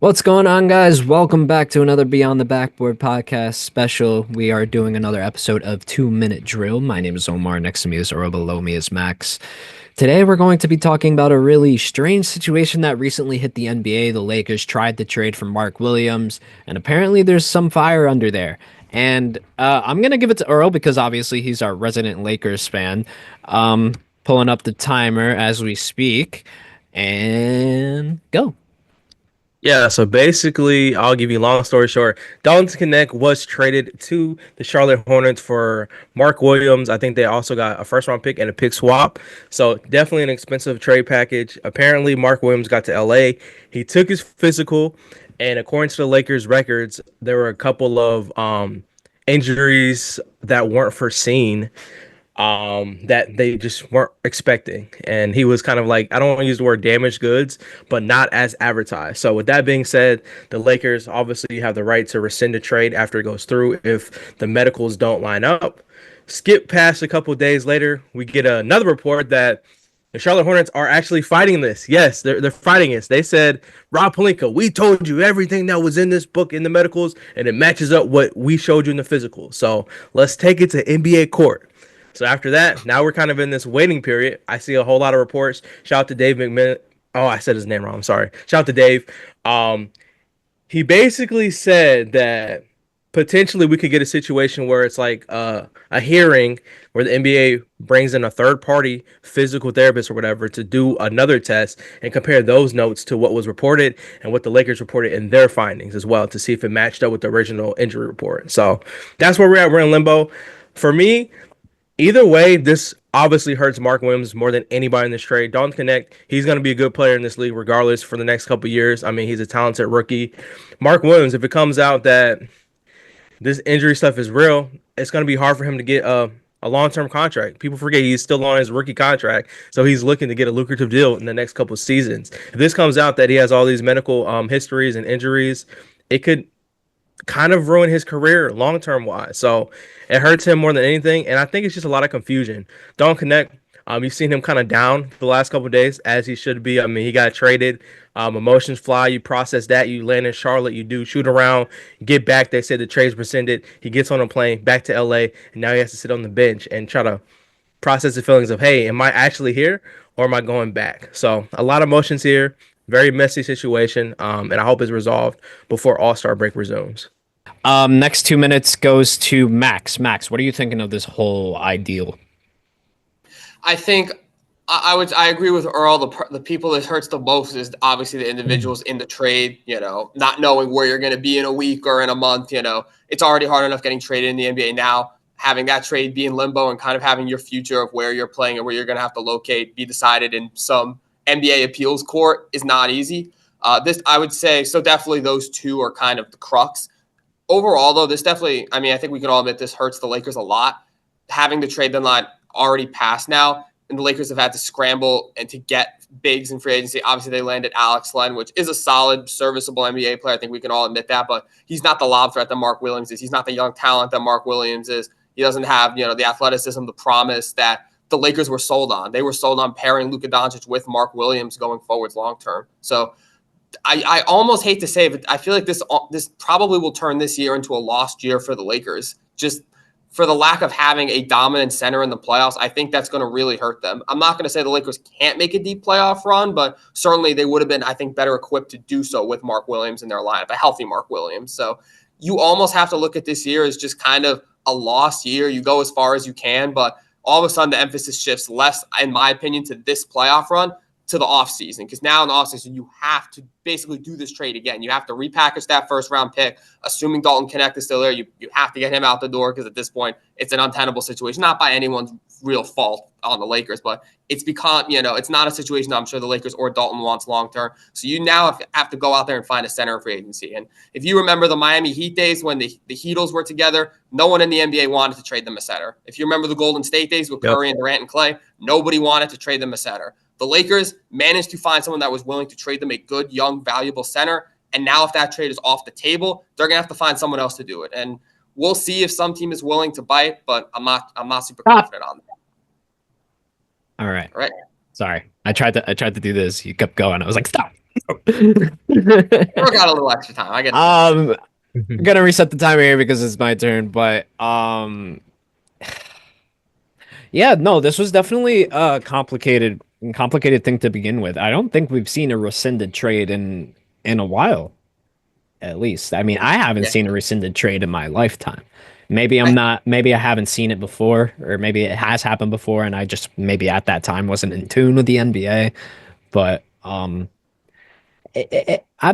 What's going on, guys? Welcome back to another Beyond the Backboard Podcast special. We are doing another episode of 2 Minute Drill. My name is Omar. Next to me is Earl. Below me is Max. Today, we're going to be talking about a really strange situation that recently hit the NBA. The Lakers tried to trade for Mark Williams, and apparently, there's some fire under there. And I'm going to give it to Earl because obviously he's our resident Lakers fan. Pulling up the timer as we speak, and go. Yeah, so basically, I'll give you a long story short. Dalton Connect was traded to the Charlotte Hornets for Mark Williams. I think they also got a first round pick and a pick swap. So definitely an expensive trade package. Apparently, Mark Williams got to LA. He took his physical, and according to the Lakers records, there were a couple of injuries that weren't foreseen that they just weren't expecting. And he was kind of like, I don't want to use the word damaged goods, but not as advertised. So with that being said, the Lakers obviously have the right to rescind the trade after it goes through if the medicals don't line up. Skip past a couple of days later, we get another report that the Charlotte Hornets are actually fighting this. Yes, they're fighting this. They said, Rob Pelinka, we told you everything that was in this book in the medicals, and it matches up what we showed you in the physical. So let's take it to NBA court. So after that, now we're kind of in this waiting period. I see a whole lot of reports. Shout out to Dave McMillan. Oh, I said his name wrong. I'm sorry. Shout out to Dave. He basically said that potentially we could get a situation where it's like a hearing where the NBA brings in a third party physical therapist or whatever to do another test and compare those notes to what was reported and what the Lakers reported in their findings as well to see if it matched up with the original injury report. So that's where we're at. We're in limbo. For me, either way, this obviously hurts Mark Williams more than anybody in this trade. Dalton Connect, he's going to be a good player in this league regardless for the next couple of years. I mean, he's a talented rookie. Mark Williams, if it comes out that this injury stuff is real, it's going to be hard for him to get a long-term contract. People forget he's still on his rookie contract, so he's looking to get a lucrative deal in the next couple of seasons. If this comes out that he has all these medical histories and injuries, it could kind of ruin his career long-term wise. So it hurts him more than anything. And I think it's just a lot of confusion. Don't connect. You've seen him kind of down the last couple of days as he should be. I mean, he got traded. Emotions fly. You process that. You land in Charlotte. You do shoot around. Get back. They say the trade's rescinded. He gets on a plane back to LA. And now he has to sit on the bench and try to process the feelings of, hey, am I actually here or am I going back? So a lot of emotions here. Very messy situation. And I hope it's resolved before All-Star break resumes. Next 2 minutes goes to Max. Max, what are you thinking of this whole ideal? I think I agree with Earl. The people that hurts the most is obviously the individuals in the trade. Not knowing where you're going to be in a week or in a month. It's already hard enough getting traded in the NBA now. Having that trade be in limbo and kind of having your future of where you're playing and where you're going to have to locate be decided in some NBA appeals court is not easy. This I would say so. Definitely those two are kind of the crux. Overall, though, this definitely, I think we can all admit this hurts the Lakers a lot. Having the trade deadline already passed now, and the Lakers have had to scramble and to get bigs in free agency. Obviously, they landed Alex Len, which is a solid, serviceable NBA player. I think we can all admit that, but he's not the lob threat that Mark Williams is. He's not the young talent that Mark Williams is. He doesn't have, the athleticism, the promise that the Lakers were sold on. They were sold on pairing Luka Doncic with Mark Williams going forwards long term. So I almost hate to say it, but I feel like this probably will turn this year into a lost year for the Lakers. Just for the lack of having a dominant center in the playoffs, I think that's going to really hurt them. I'm not going to say the Lakers can't make a deep playoff run, but certainly they would have been, I think, better equipped to do so with Mark Williams in their lineup, a healthy Mark Williams. So you almost have to look at this year as just kind of a lost year. You go as far as you can, but all of a sudden the emphasis shifts less, in my opinion, to this playoff run to the offseason, because now in the offseason, you have to basically do this trade again. You have to repackage that first round pick, assuming Dalton Connect is still there. You have to get him out the door because at this point, it's an untenable situation, not by anyone's real fault on the Lakers, but it's become, it's not a situation that I'm sure the Lakers or Dalton wants long-term. So you now have to go out there and find a center in free agency. And if you remember the Miami Heat days when the Heatles were together, no one in the NBA wanted to trade them a center. If you remember the Golden State days with Curry and Durant and Clay, nobody wanted to trade them a center. The Lakers managed to find someone that was willing to trade them a good, young, valuable center. And now if that trade is off the table, they're going to have to find someone else to do it. And we'll see if some team is willing to bite, but I'm not super confident on that. All right. Sorry. I tried to do this. You kept going. I was like, stop. Earl got a little extra time. I get it. I'm gonna reset the timer here because it's my turn, but yeah, no, this was definitely a complicated thing to begin with. I don't think we've seen a rescinded trade in a while, at least. I mean, I haven't seen a rescinded trade in my lifetime. Maybe maybe I haven't seen it before, or maybe it has happened before, and I just maybe at that time wasn't in tune with the NBA. But I've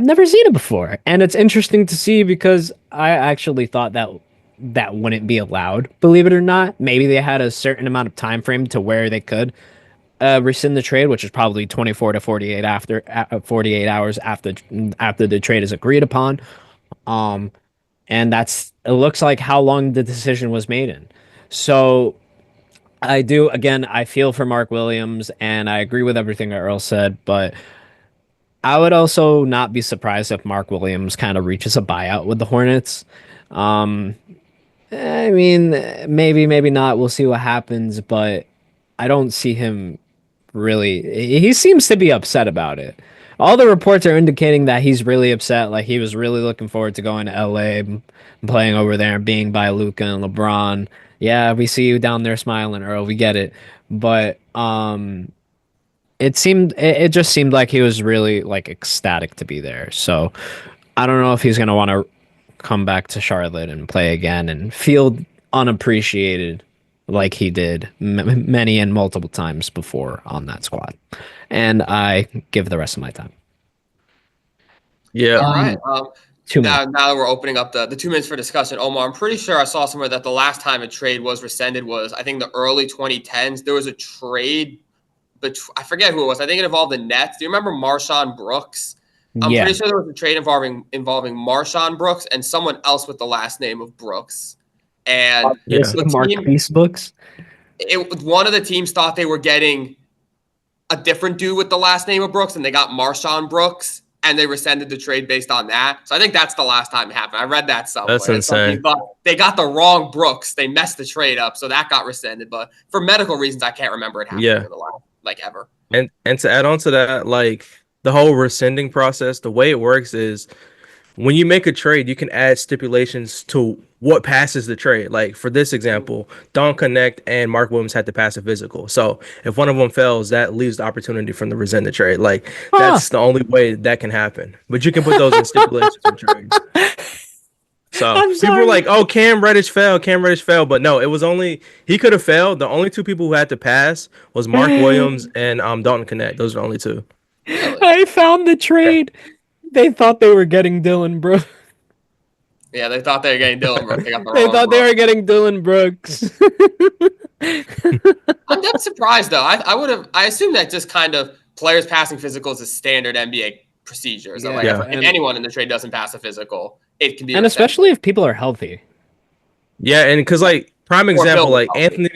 never seen it before, and it's interesting to see because I actually thought that wouldn't be allowed. Believe it or not, maybe they had a certain amount of time frame to where they could rescind the trade, which is probably 24 to 48 hours after the trade is agreed upon. And it looks like how long the decision was made in. So I feel for Mark Williams, and I agree with everything that Earl said, but I would also not be surprised if Mark Williams kind of reaches a buyout with the Hornets. I mean, maybe not. We'll see what happens, but I don't see him really. He seems to be upset about it. All the reports are indicating that he's really upset. Like he was really looking forward to going to LA, playing over there, and being by Luka and LeBron. Yeah, we see you down there smiling, Earl. We get it, but it just seemed like he was really like ecstatic to be there. So I don't know if he's gonna want to come back to Charlotte and play again and feel unappreciated like he did many and multiple times before on that squad. And I give the rest of my time. Yeah. All right. 2 minutes. Now that we're opening up the 2 minutes for discussion, Omar, I'm pretty sure I saw somewhere that the last time a trade was rescinded was, I think, the early 2010s. There was a trade, but I forget who it was. I think it involved the Nets. Do you remember Marshawn Brooks? I'm pretty sure there was a trade involving Marshawn Brooks and someone else with the last name of Brooks. And Marquise Brooks. One of the teams thought they were getting a different dude with the last name of Brooks, and they got Marshawn Brooks, and they rescinded the trade based on that. So I think that's the last time it happened. I read that somewhere. That's insane. They got the wrong Brooks. They messed the trade up, so that got rescinded. But for medical reasons, I can't remember it happening in the last, ever. And to add on to that, like the whole rescinding process, the way it works is when you make a trade, you can add stipulations to what passes the trade. Like for this example, Don Connect and Mark Williams had to pass a physical. So if one of them fails, that leaves the opportunity for them to rescind the trade. Like that's the only way that can happen. But you can put those in stipulations for trades. So people were like, "Oh, Cam Reddish failed. But no, it was only he could have failed. The only two people who had to pass was Mark Williams and Dalton Connect. Those are the only two. I found the trade. They thought they were getting Dylan Brooks. Yeah, they thought they were getting Dylan Brooks. They thought they were getting Dylan Brooks. I'm not surprised though. I assume that just kind of players passing physicals is standard NBA procedure. So if anyone in the trade doesn't pass a physical, it can be. And especially if people are healthy. Yeah, and because prime example, Anthony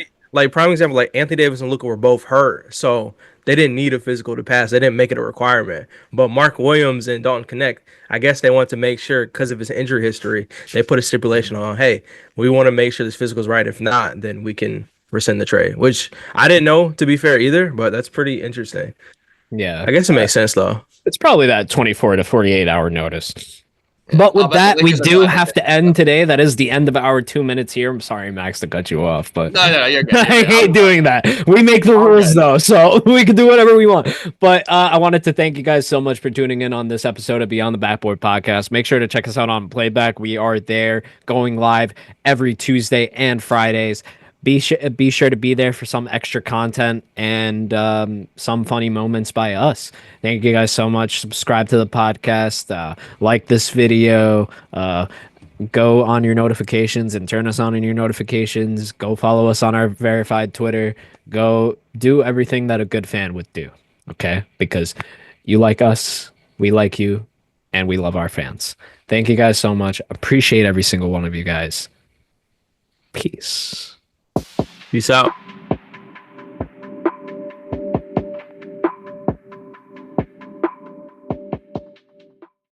Davis and Luka were both hurt, so they didn't need a physical to pass. They didn't make it a requirement. But Mark Williams and Dalton Connect, I guess they want to make sure because of his injury history, they put a stipulation on, hey, we want to make sure this physical is right. If not, then we can rescind the trade, which I didn't know, to be fair, either. But that's pretty interesting. Yeah. I guess it makes sense, though. It's probably that 24 to 48 hour notice. But with that, we do have to end today. That is the end of our 2 minutes here. I'm sorry, Max, to cut you off, but no, you're good. I hate doing that. We make the rules though, so we can do whatever we want. But I wanted to thank you guys so much for tuning in on this episode of Beyond the Backboard Podcast. Make sure to check us out on Playback. We are there, going live every Tuesday and Fridays. Be sure to be there for some extra content and some funny moments by us. Thank you guys so much. Subscribe to the podcast. Like this video. Go on your notifications and turn us on in your notifications. Go follow us on our verified Twitter. Go do everything that a good fan would do. Okay? Because you like us, we like you, and we love our fans. Thank you guys so much. Appreciate every single one of you guys. Peace. Peace out.